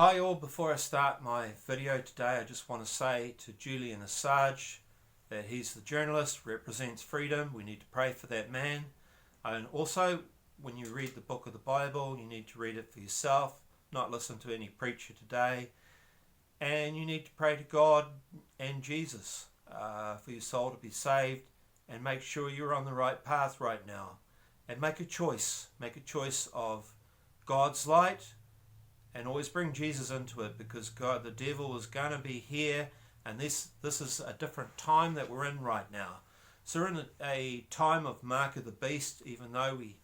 Hi all, before I start my video today, I just want to say to Julian Assange that he's the journalist, represents freedom. We need to pray for that man. And also, when you read the book of the Bible, you need to read it for yourself, not listen to any preacher today. And you need to pray to God and Jesus for your soul to be saved, and make sure you're on the right path right now. And make a choice of God's light, and always bring Jesus into it, because God, the devil is going to be here, and this is a different time that we're in right now. So we're in a time of mark of the beast, even though we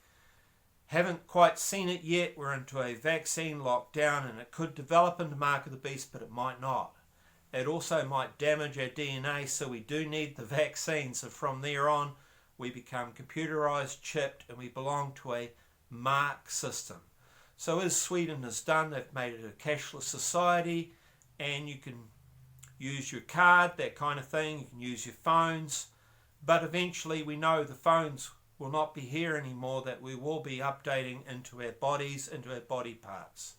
haven't quite seen it yet. We're into a vaccine lockdown, and it could develop into mark of the beast, but it might not. It also might damage our DNA, so we do need the vaccine. So from there on, we become computerized, chipped, and we belong to a mark system. So as Sweden has done, they've made it a cashless society, and you can use your card, that kind of thing. You can use your phones, but eventually we know the phones will not be here anymore, that we will be updating into our bodies, into our body parts.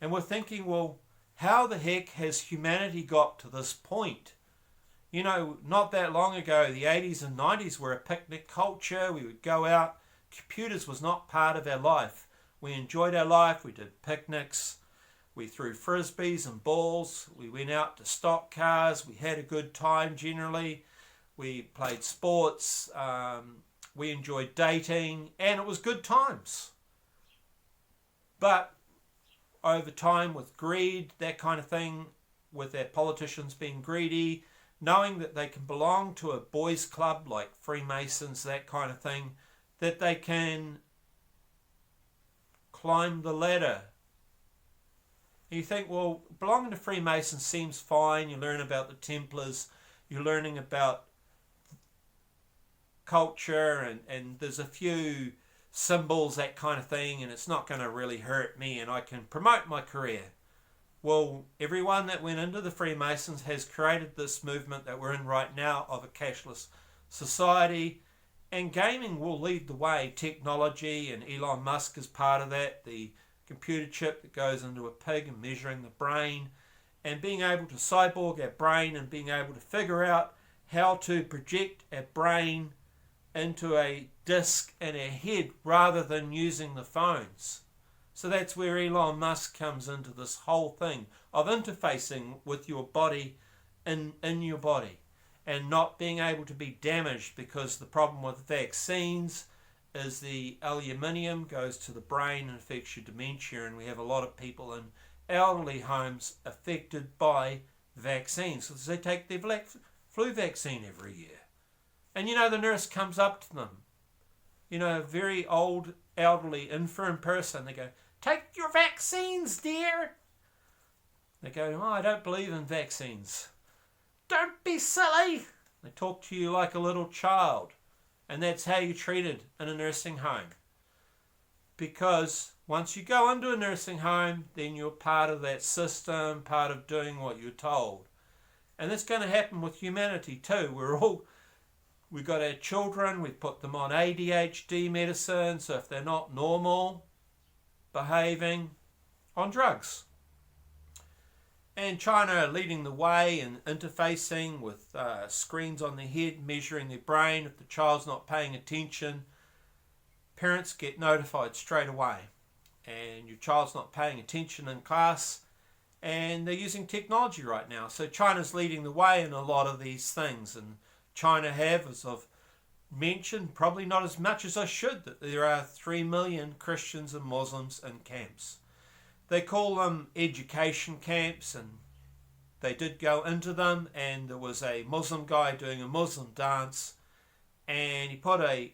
And we're thinking, well, how the heck has humanity got to this point? You know, not that long ago, the 80s and 90s were a picnic culture. We would go out. Computers was not part of our life. We enjoyed our life. We did picnics. We threw frisbees and balls. We went out to stock cars. We had a good time generally. We played sports. We enjoyed dating, and it was good times. But over time, with greed, that kind of thing, with our politicians being greedy, knowing that they can belong to a boys' club like Freemasons, that kind of thing, that they can climb the ladder. You think, well, belonging to Freemasons seems fine. You learn about the Templars, you're learning about culture, and there's a few symbols, that kind of thing, and it's not going to really hurt me, and I can promote my career. Well, everyone that went into the Freemasons has created this movement that we're in right now of a cashless society. And gaming will lead the way. Technology, and Elon Musk is part of that. The computer chip that goes into a pig and measuring the brain, and being able to cyborg our brain, and being able to figure out how to project our brain into a disc in our head rather than using the phones. So that's where Elon Musk comes into this whole thing of interfacing with your body in your body, and not being able to be damaged, because the problem with vaccines is the aluminium goes to the brain and affects your dementia, and we have a lot of people in elderly homes affected by vaccines, because they take their flu vaccine every year. And you know, the nurse comes up to them, you know, a very old, elderly, infirm person, they go, "Take your vaccines, dear." They go, "Oh, I don't believe in vaccines." "Don't be silly." They talk to you like a little child. And that's how you're treated in a nursing home. Because once you go into a nursing home, then you're part of that system, part of doing what you're told. And that's going to happen with humanity too. We've got our children, we've put them on ADHD medicine, so if they're not normal behaving, on drugs. And China are leading the way in interfacing with screens on their head, measuring their brain. If the child's not paying attention, parents get notified straight away. And your child's not paying attention in class, and they're using technology right now. So China's leading the way in a lot of these things. And China have, as I've mentioned, probably not as much as I should, that there are 3 million Christians and Muslims in camps. They call them education camps, and they did go into them, and there was a Muslim guy doing a Muslim dance, and he put a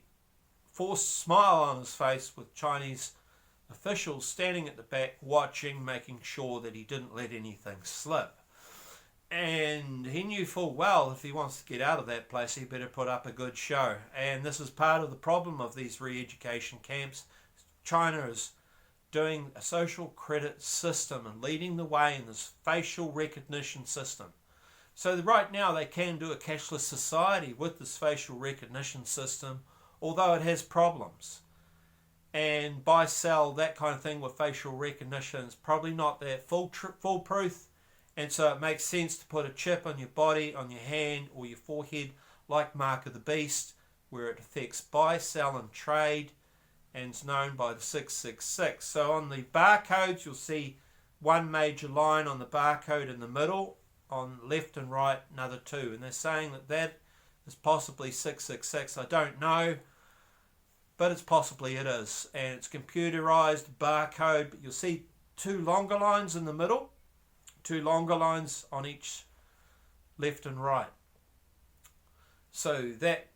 forced smile on his face with Chinese officials standing at the back watching, making sure that he didn't let anything slip. And he knew full well if he wants to get out of that place, he better put up a good show. And this is part of the problem of these re-education camps. China is doing a social credit system and leading the way in this facial recognition system. So right now they can do a cashless society with this facial recognition system, although it has problems. and buy, sell, that kind of thing with facial recognition is probably not that foolproof. And so it makes sense to put a chip on your body, on your hand or your forehead, like Mark of the Beast, where it affects buy, sell and trade, and is known by the 666. So on the barcodes, you'll see one major line on the barcode in the middle, on left and right another two, and they're saying that that is possibly 666. I don't know, but it's possibly it is, and it's computerized barcode. But you'll see two longer lines in the middle, two longer lines on each left and right. So that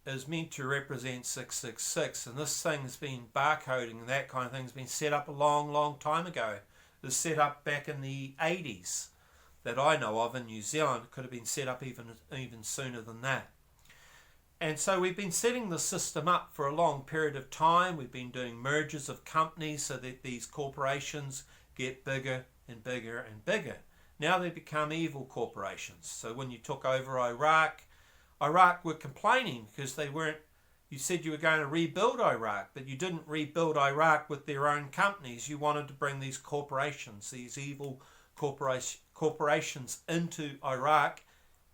is meant to represent 666, and this thing has been barcoding and that kind of thing has been set up a long time ago. It was set up back in the 80s that I know of in New Zealand. It could have been set up even sooner than that. And so we've been setting the system up for a long period of time. We've been doing mergers of companies so that these corporations get bigger and bigger and bigger. Now they become evil corporations. So when you took over Iraq were complaining because they weren't, you said you were going to rebuild Iraq, but you didn't rebuild Iraq with their own companies. You wanted to bring these corporations, these evil corporations into Iraq,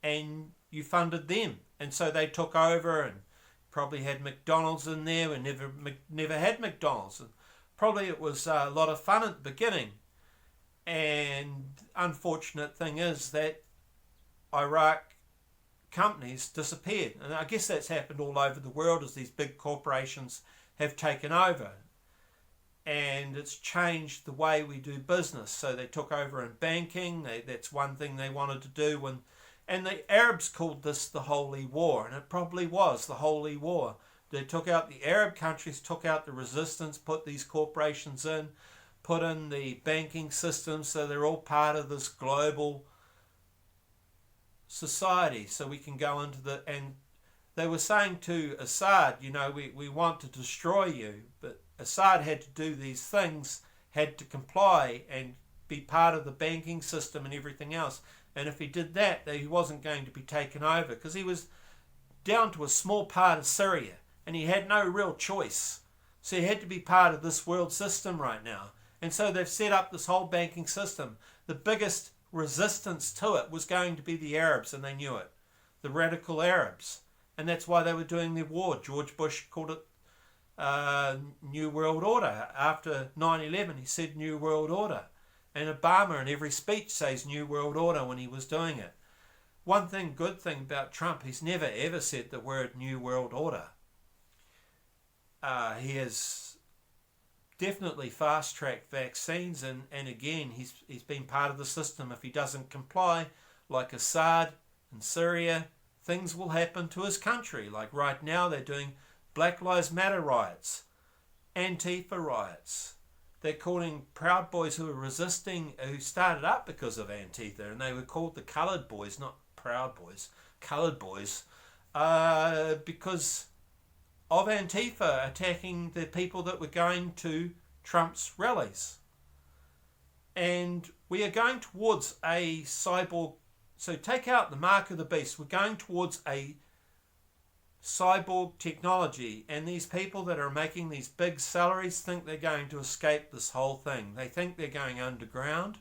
and you funded them. And so they took over and probably had McDonald's in there. We never had McDonald's. And probably it was a lot of fun at the beginning. And unfortunate thing is that Iraq companies disappeared. And I guess that's happened all over the world as these big corporations have taken over. And it's changed the way we do business. So they took over in banking. That's one thing they wanted to do. And the Arabs called this the Holy War, and it probably was the Holy War. They took out the Arab countries, took out the resistance, put these corporations in, put in the banking system, so they're all part of this global society. So we can go into and they were saying to Assad, we want to destroy you, but Assad had to do these things, had to comply and be part of the banking system and everything else. And if he did that, he wasn't going to be taken over because he was down to a small part of Syria and he had no real choice. So he had to be part of this world system right now. And so they've set up this whole banking system. The biggest resistance to it was going to be the Arabs, and they knew it. The radical Arabs. And that's why they were doing their war. George Bush called it New World Order. After 9/11, he said New World Order. And Obama in every speech says New World Order when he was doing it. One good thing about Trump, he's never ever said the word New World Order. He has definitely fast-tracked vaccines, and again, he's been part of the system. If he doesn't comply, like Assad in Syria, things will happen to his country. Like right now, they're doing Black Lives Matter riots, Antifa riots. They're calling Proud Boys who are resisting, who started up because of Antifa, and they were called the Coloured Boys, not Proud Boys, Coloured Boys, because of Antifa attacking the people that were going to Trump's rallies. And we are going towards a cyborg, so take out the mark of the beast, we're going towards a cyborg technology, and these people that are making these big salaries think they're going to escape this whole thing. They think they're going underground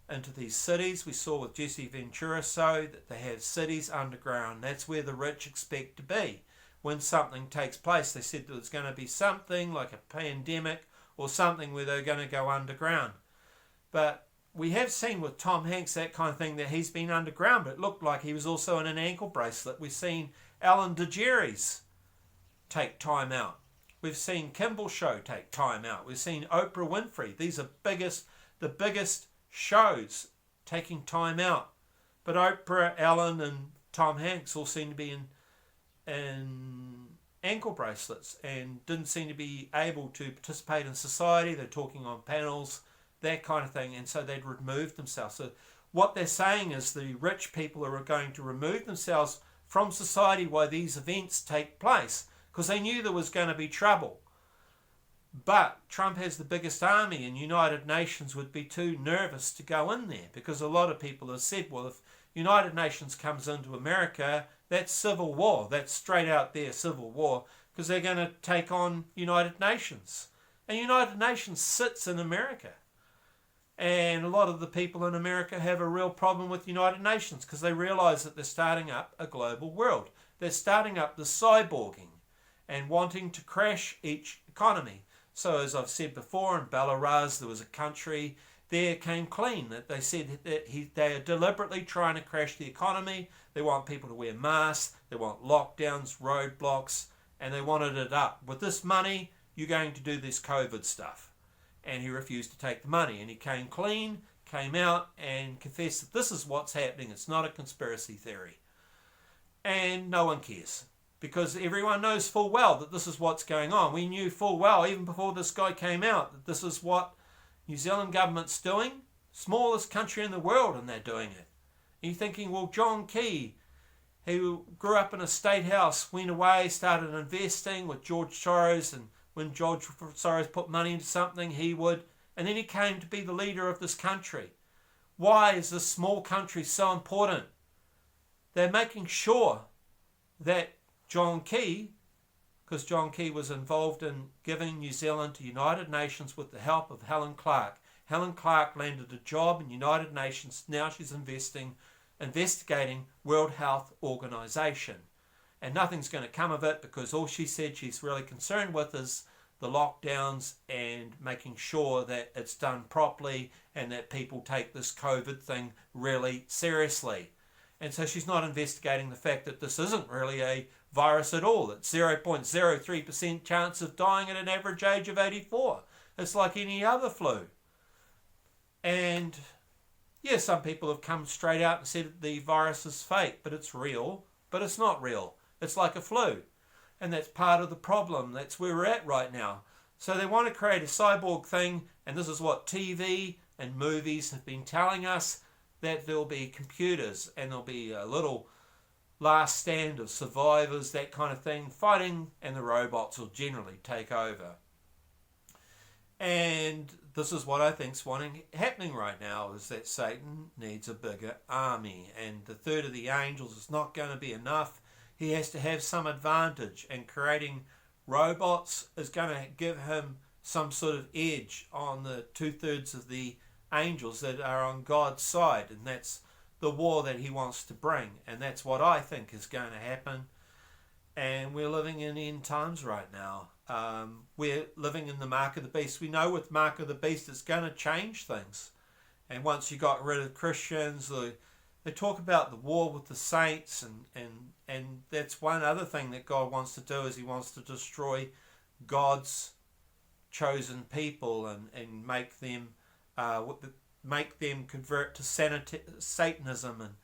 into these cities. We saw with Jesse Ventura that they have cities underground. That's where the rich expect to be. When something takes place, they said there's going to be something like a pandemic or something where they're going to go underground. But we have seen with Tom Hanks that kind of thing, that he's been underground, but it looked like he was also in an ankle bracelet. We've seen Ellen DeGeneres take time out. We've seen Kimball Show take time out. We've seen Oprah Winfrey. These are the biggest shows taking time out. But Oprah, Ellen and Tom Hanks all seem to be in ankle bracelets and didn't seem to be able to participate in society. They're talking on panels, that kind of thing, and so they'd removed themselves. So what they're saying is the rich people are going to remove themselves from society while these events take place, because they knew there was going to be trouble. But Trump has the biggest army, and United Nations would be too nervous to go in there, because a lot of people have said, well, if United Nations comes into America, that's civil war. That's straight out there civil war, because they're going to take on United Nations. And United Nations sits in America. And a lot of the people in America have a real problem with United Nations because they realise that they're starting up a global world. They're starting up the cyborging and wanting to crash each economy. So as I've said before, in Belarus there was a country there came clean that they said that they are deliberately trying to crash the economy. They want people to wear masks, they want lockdowns, roadblocks, and they wanted it up. With this money, you're going to do this COVID stuff. And he refused to take the money. And he came clean, came out and confessed that this is what's happening. It's not a conspiracy theory. And no one cares. Because everyone knows full well that this is what's going on. We knew full well, even before this guy came out, that this is what New Zealand government's doing. Smallest country in the world, and they're doing it. And you're thinking, well, John Key, who grew up in a state house, went away, started investing with George Soros, and when George Soros put money into something, he would, and then he came to be the leader of this country. Why is this small country so important? They're making sure that John Key, because John Key was involved in giving New Zealand to United Nations with the help of Helen Clark. Helen Clark landed a job in United Nations. Now she's investigating World Health Organization. And nothing's going to come of it because all she said she's really concerned with is the lockdowns and making sure that it's done properly and that people take this COVID thing really seriously. And so she's not investigating the fact that this isn't really a virus at all. It's 0.03% chance of dying at an average age of 84. It's like any other flu. And yeah, some people have come straight out and said the virus is fake, but it's real, but it's not real. It's like a flu. And that's part of the problem. That's where we're at right now. So they want to create a cyborg thing, and this is what TV and movies have been telling us, that there'll be computers and there'll be a little last stand of survivors, that kind of thing, fighting, and the robots will generally take over. And this is what I think's happening right now, is that Satan needs a bigger army, and the third of the angels is not going to be enough. He has to have some advantage, and creating robots is going to give him some sort of edge on the 2/3 of the angels that are on God's side, and that's the war that he wants to bring, and that's what I think is going to happen. And we're living in end times right now. We're living in the mark of the beast. We know with mark of the beast it's going to change things, and once you got rid of Christians, they talk about the war with the saints, and that's one other thing that God wants to do, is he wants to destroy God's chosen people and make them convert to Satanism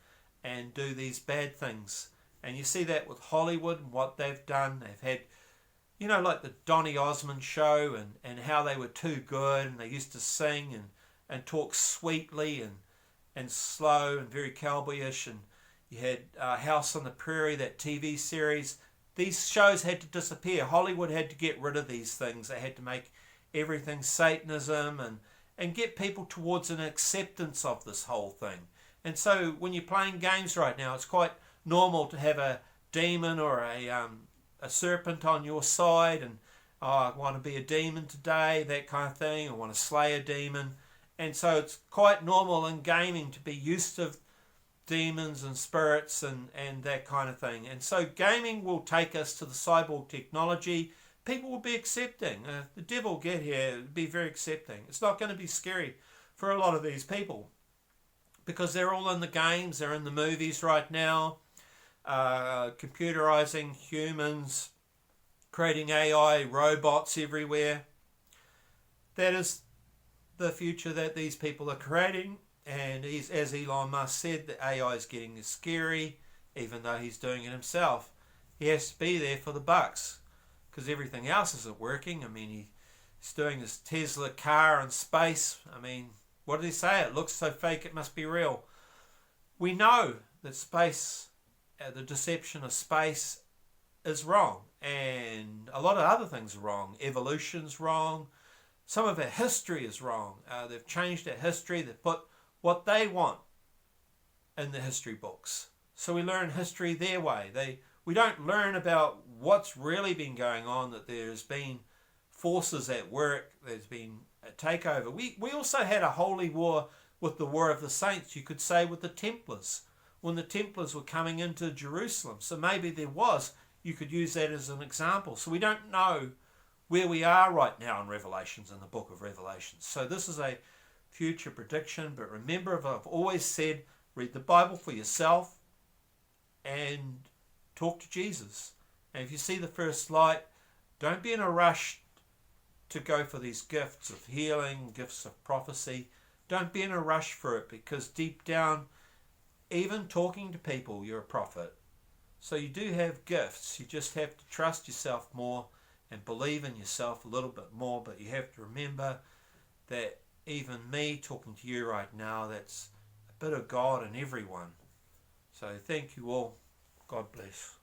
and do these bad things. And you see that with Hollywood and what they've done. They've had, like the Donny Osmond show and how they were too good, and they used to sing and talk sweetly and slow and very cowboyish. And you had House on the Prairie, that TV series. These shows had to disappear. Hollywood had to get rid of these things. They had to make everything Satanism and get people towards an acceptance of this whole thing. And so when you're playing games right now, it's quite normal to have a demon or a serpent on your side, and I want to be a demon today, that kind of thing. I want to slay a demon. And so it's quite normal in gaming to be used to demons and spirits and that kind of thing. And so gaming will take us to the cyborg technology. People will be accepting. The devil will get here, it'll be very accepting. It's not going to be scary for a lot of these people because they're all in the games, they're in the movies right now, computerizing humans, creating AI robots everywhere. That is the future that these people are creating. And as Elon Musk said, the AI is getting scary, even though he's doing it himself. He has to be there for the bucks because everything else isn't working. I mean, he's doing this Tesla car in space. I mean, what did he say? It looks so fake it must be real. We know that space, the deception of space is wrong, and a lot of other things are wrong. Evolution's wrong. Some of our history is wrong. They've changed our history. They've put what they want in the history books. So we learn history their way. We don't learn about what's really been going on, that there's been forces at work, there's been a takeover. We also had a holy war with the War of the Saints, you could say, with the Templars, when the Templars were coming into Jerusalem. So maybe there was, you could use that as an example. So we don't know where we are right now in Revelations, in the book of Revelations. So this is a future prediction, but remember, I've always said, read the Bible for yourself and talk to Jesus. And if you see the first light, don't be in a rush to go for these gifts of healing, gifts of prophecy. Don't be in a rush for it, because deep down, even talking to people, you're a prophet. So you do have gifts. You just have to trust yourself more and believe in yourself a little bit more. But you have to remember that even me talking to you right now, that's a bit of God in everyone. So thank you all. God bless.